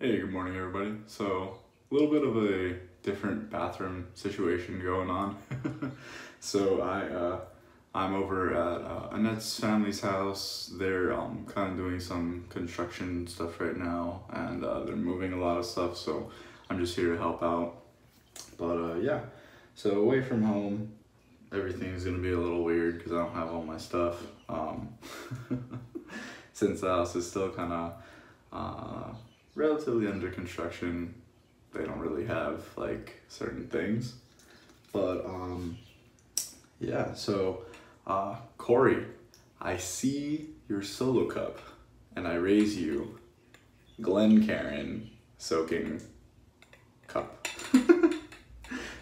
Hey, good morning everybody. So, a little bit of a different bathroom situation going on. I'm over at Annette's family's house. They're kind of doing some construction stuff right now, and they're moving a lot of stuff, so I'm just here to help out. But yeah, so away from home, everything's gonna be a little weird because I don't have all my stuff. Since the house is still kind of relatively under construction, they don't really have like certain things. But yeah, so Corey, I see your solo cup and I raise you Glencairn soaking cup.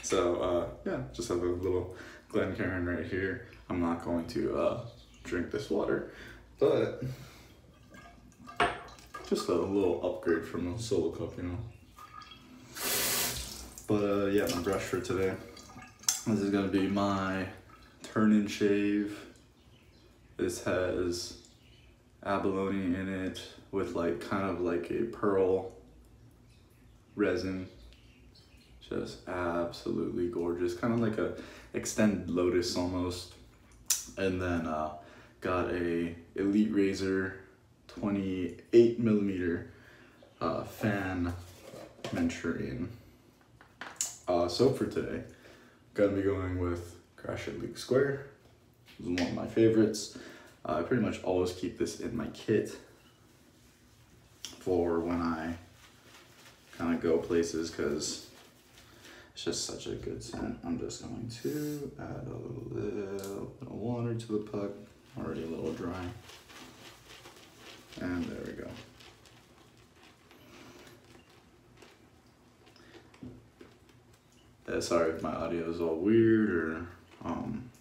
So yeah, just have a little Glencairn right here. I'm not going to drink this water, but just a little upgrade from a solo cup, you know. But yeah, my brush for today. This is gonna be my Turn and Shave. This has abalone in it with like kind of like a pearl resin. Just absolutely gorgeous, kind of like a extended lotus almost. And then got a Elite Razor 28 millimeter fan Manchurian. Soap for today, gonna be going with Gratiot League Square. This is one of my favorites. I pretty much always keep this in my kit for when I kind of go places because it's just such a good scent. I'm just going to add a little bit of water to the puck, already a little dry. And there we go. Sorry if my audio is all weird or I'm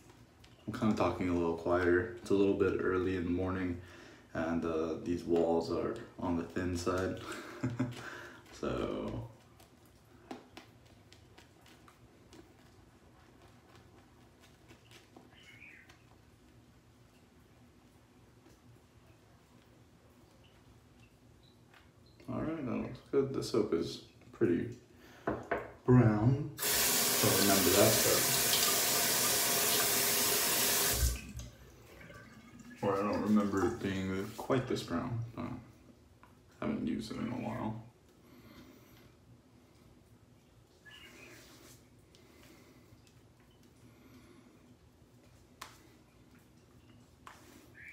kind of talking a little quieter. It's a little bit early in the morning and these walls are on the thin side. So alright, that looks good. The soap is pretty brown, so remember that part. Or I don't remember it being quite this brown. Haven't used it in a while.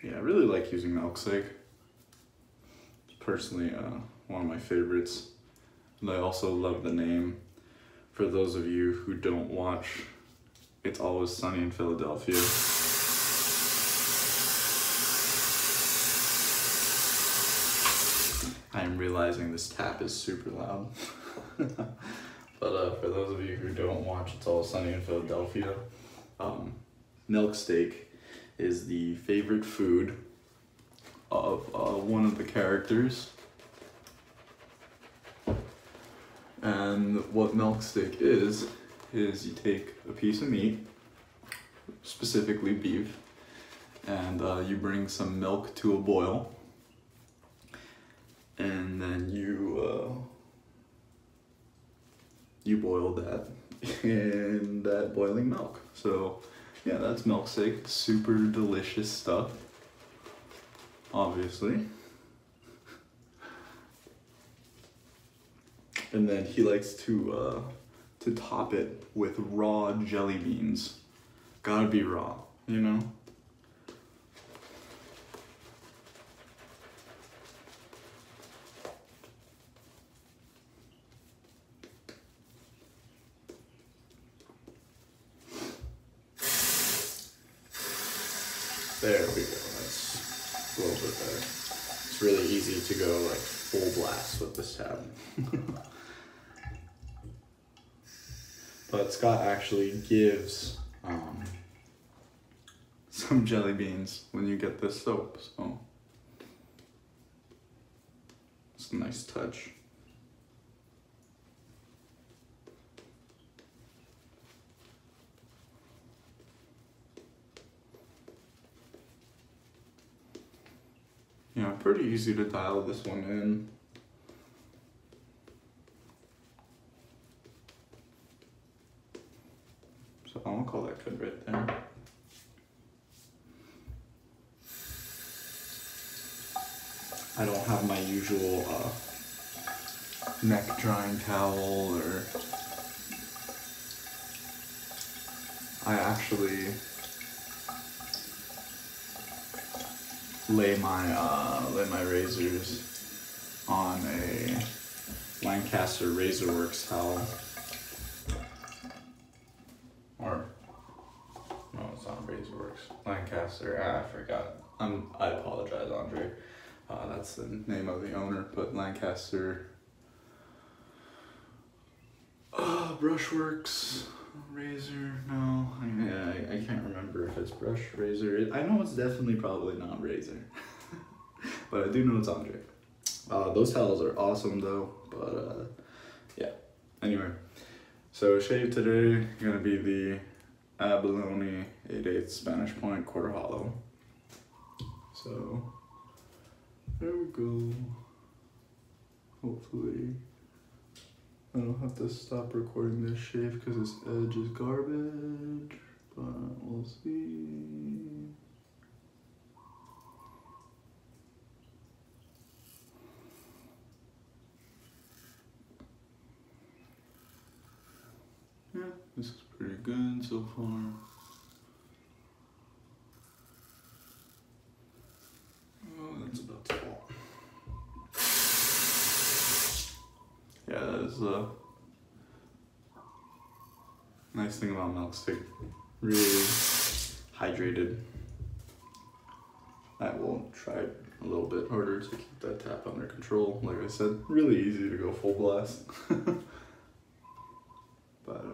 Yeah, I really like using Milkshake. It's personally one of my favorites. And I also love the name. For those of you who don't watch It's Always Sunny in Philadelphia, I am realizing this tap is super loud. But for those of you who don't watch It's Always Sunny in Philadelphia, milk steak is the favorite food of one of the characters. And what milk steak is you take a piece of meat, specifically beef, and you bring some milk to a boil, and then you boil that in that boiling milk. So yeah, that's milk steak. Super delicious stuff, obviously. And then he likes to top it with raw jelly beans. Gotta be raw, you know? There we go, that's a little bit better. It's really easy to go like full blast with this tab. But Scott actually gives some jelly beans when you get this soap, so it's a nice touch. Yeah, pretty easy to dial this one in. call that good right there. I don't have my usual neck drying towel, or I actually lay my razors on a Lancaster Razorworks towel. Or no, it's not Razorworks. Lancaster. I forgot. I apologize, Andre. That's the name of the owner, but Lancaster Brushworks razor. No, I can't remember if it's brush razor. I know it's definitely probably not razor, but I do know it's Andre. Those towels are awesome though, but yeah. Anyway, so shave today gonna be the Abalone 8/8 Spanish Point quarter hollow. So there we go. Hopefully I don't have to stop recording this shave because this edge is garbage, but we'll see. Yeah, this is pretty good so far. Oh, that's about to fall. Yeah, that is a nice thing about milk stick. Really hydrated. I will try a little bit harder to keep that tap under control. Like I said, really easy to go full blast. But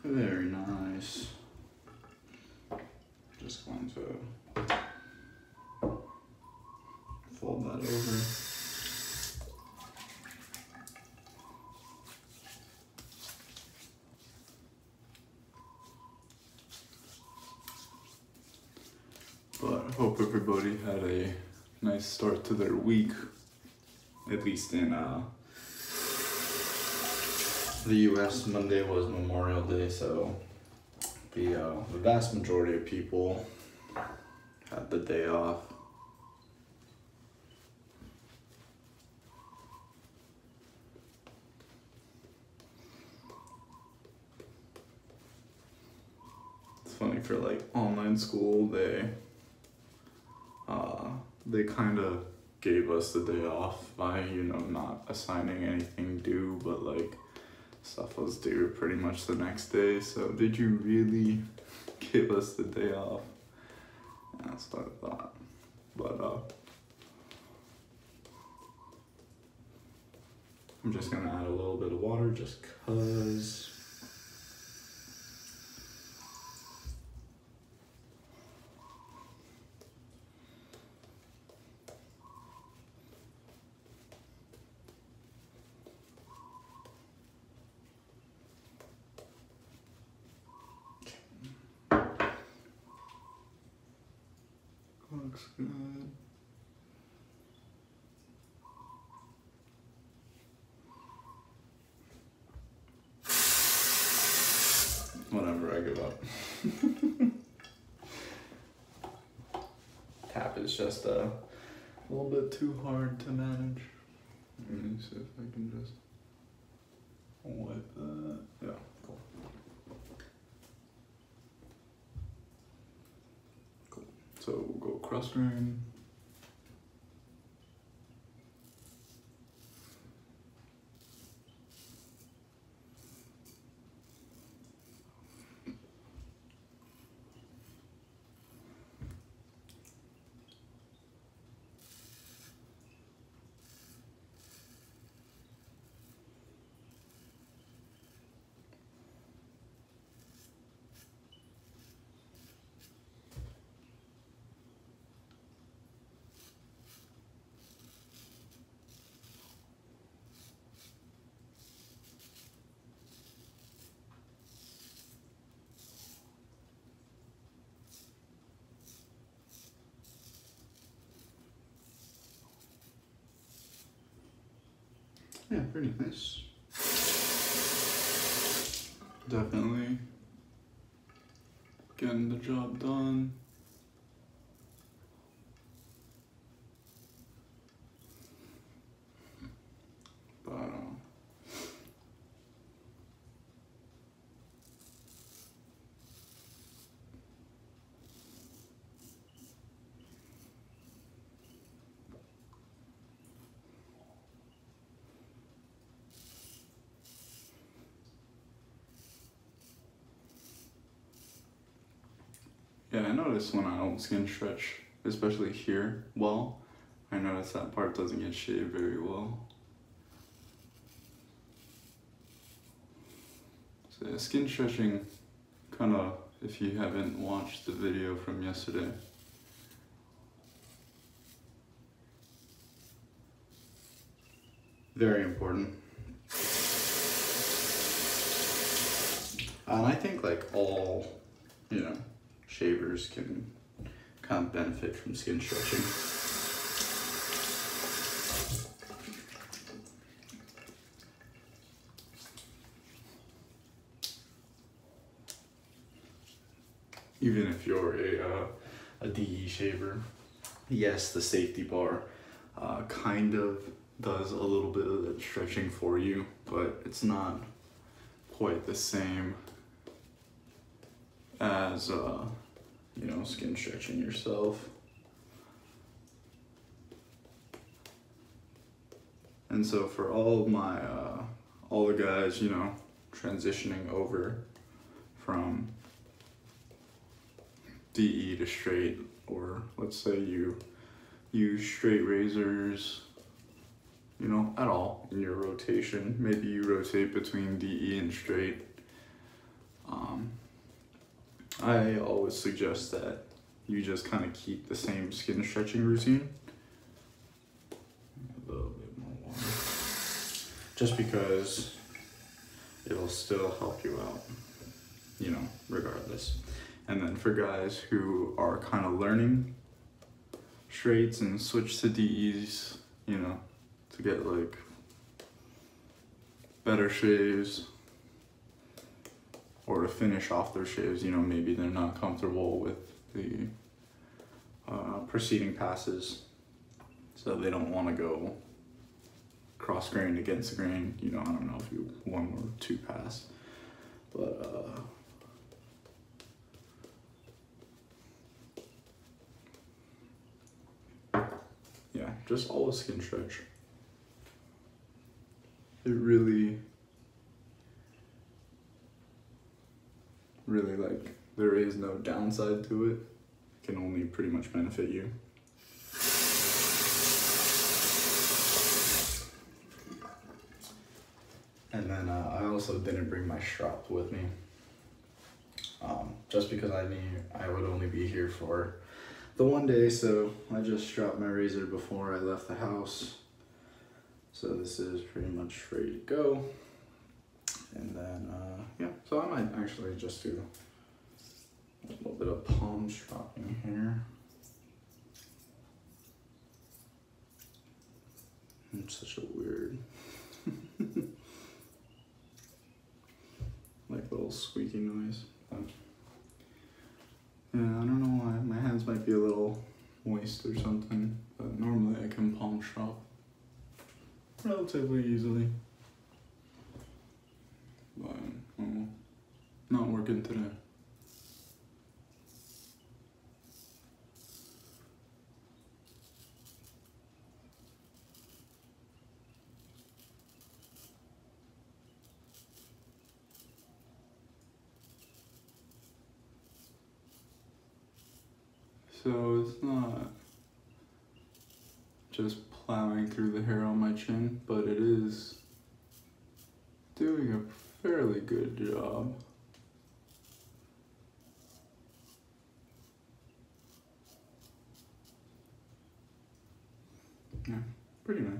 very nice. Just going to fold that over. But I hope everybody had a nice start to their week, at least in the US. Monday was Memorial Day, so the vast majority of people had the day off. It's funny, for like online school, they kind of gave us the day off by, you know, not assigning anything due, but like stuff was due pretty much the next day. So did you really give us the day off? And that's what I thought. But I'm just gonna add a little bit of water just cause. Looks good. Whatever, I give up. Tap is just a little bit too hard to manage. Let me see if I can just wipe that. Yeah, cool. So we'll go cross grain. yeah, pretty nice. Definitely getting the job done. But yeah, I notice when I don't skin stretch, especially here, well, I notice that part doesn't get shaved very well. So yeah, skin stretching, kind of, if you haven't watched the video from yesterday, very important. And I think like all, you know, shavers can kind of benefit from skin stretching. Even if you're a DE shaver, yes, the safety bar kind of does a little bit of the stretching for you, but it's not quite the same as you know, skin stretching yourself. And so for all of my all the guys, you know, transitioning over from DE to straight, or let's say you use straight razors, you know, at all in your rotation. Maybe you rotate between DE and straight. I always suggest that you just kind of keep the same skin stretching routine. A little bit more water. Just because it'll still help you out, you know, regardless. And then for guys who are kind of learning straights and switch to DEs, you know, to get like better shaves, or to finish off their shaves, you know, maybe they're not comfortable with the preceding passes, so they don't want to go cross grain against grain, you know. I don't know if you one or two pass, but yeah, just always skin stretch. It really, like, there is no downside to it. It can only pretty much benefit you. And then I also didn't bring my strap with me, just because I knew I would only be here for the one day, so I just strapped my razor before I left the house. So this is pretty much ready to go. And then, yeah, so I might actually just do a little bit of palm strapping here. It's such a weird, like little squeaky noise. But yeah, I don't know why. My hands might be a little moist or something, but normally I can palm strap relatively easily. But not working today. So it's not just plowing through the hair on my chin, but it is doing a fairly good job. Yeah, pretty nice.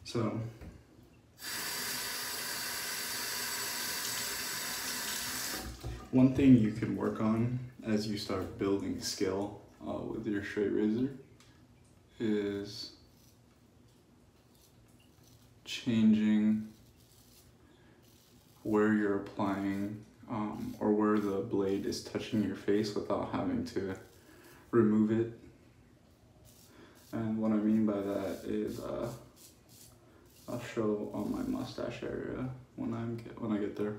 So one thing you can work on as you start building skill with your straight razor is changing where you're applying or where the blade is touching your face without having to remove it. And what I mean by that is I'll show on my mustache area when I get there.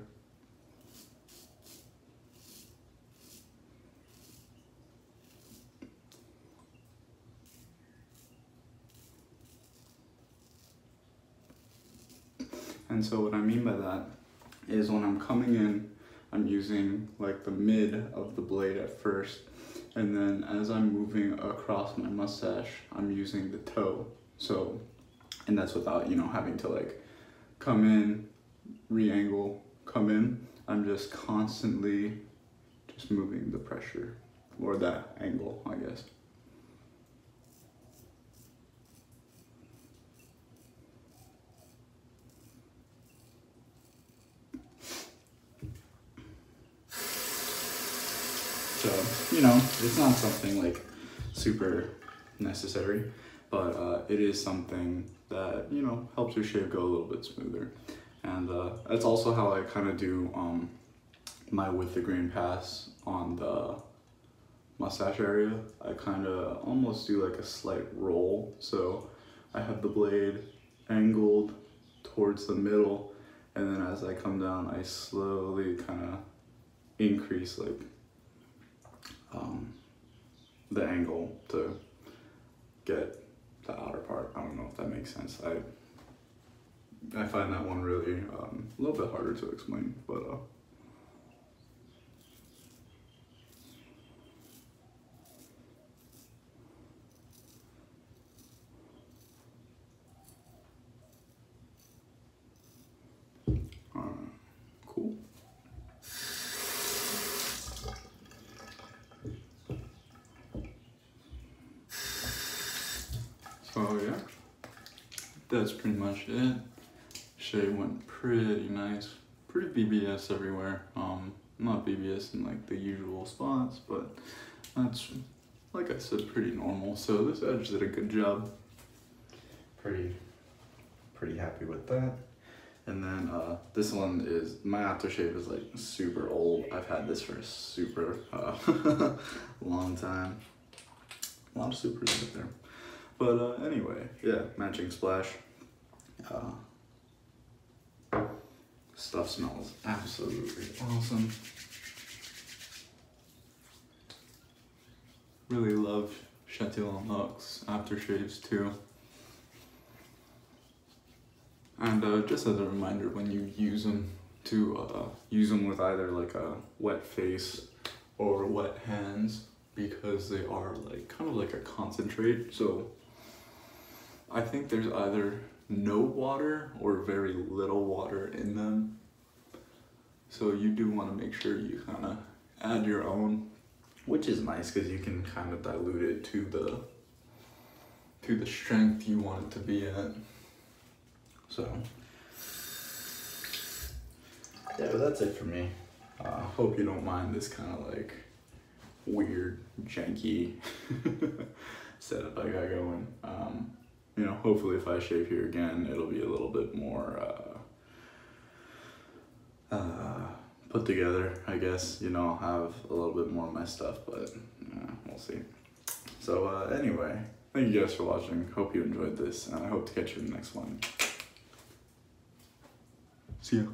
And so what I mean by that is when I'm coming in, I'm using like the mid of the blade at first, and then as I'm moving across my mustache, I'm using the toe. So, and that's without, you know, having to like come in, re-angle, come in. I'm just constantly just moving the pressure, or that angle, I guess. So, you know, it's not something like super necessary, but it is something that, you know, helps your shave go a little bit smoother. And that's also how I kind of do my with the grain pass on the mustache area. I kind of almost do like a slight roll. So I have the blade angled towards the middle, and then as I come down, I slowly kind of increase like the angle to get the outer part. I don't know if that makes sense. I find that one really a little bit harder to explain, but cool. So yeah, that's pretty much it. Shave went pretty nice, pretty BBS everywhere. Not BBS in like the usual spots, but that's, like I said, pretty normal. So this edge did a good job. Pretty happy with that. And then this one is, my aftershave is like super old. I've had this for a super long time. A lot of supers out there. But anyway, yeah, matching splash. Stuff smells absolutely awesome. Really love Chatillon Luxe aftershaves too. And just as a reminder, when you use them, to use them with either like a wet face or wet hands, because they are like kind of like a concentrate. So I think there's either no water or very little water in them. So you do want to make sure you kind of add your own, which is nice because you can kind of dilute it to the strength you want it to be at. So yeah, but that's it for me. Hope you don't mind this kind of like weird, janky setup I got going. You know, hopefully if I shave here again, it'll be a little bit more put together, I guess. You know, I'll have a little bit more of my stuff, but we'll see. So anyway, thank you guys for watching. Hope you enjoyed this, and I hope to catch you in the next one. See ya.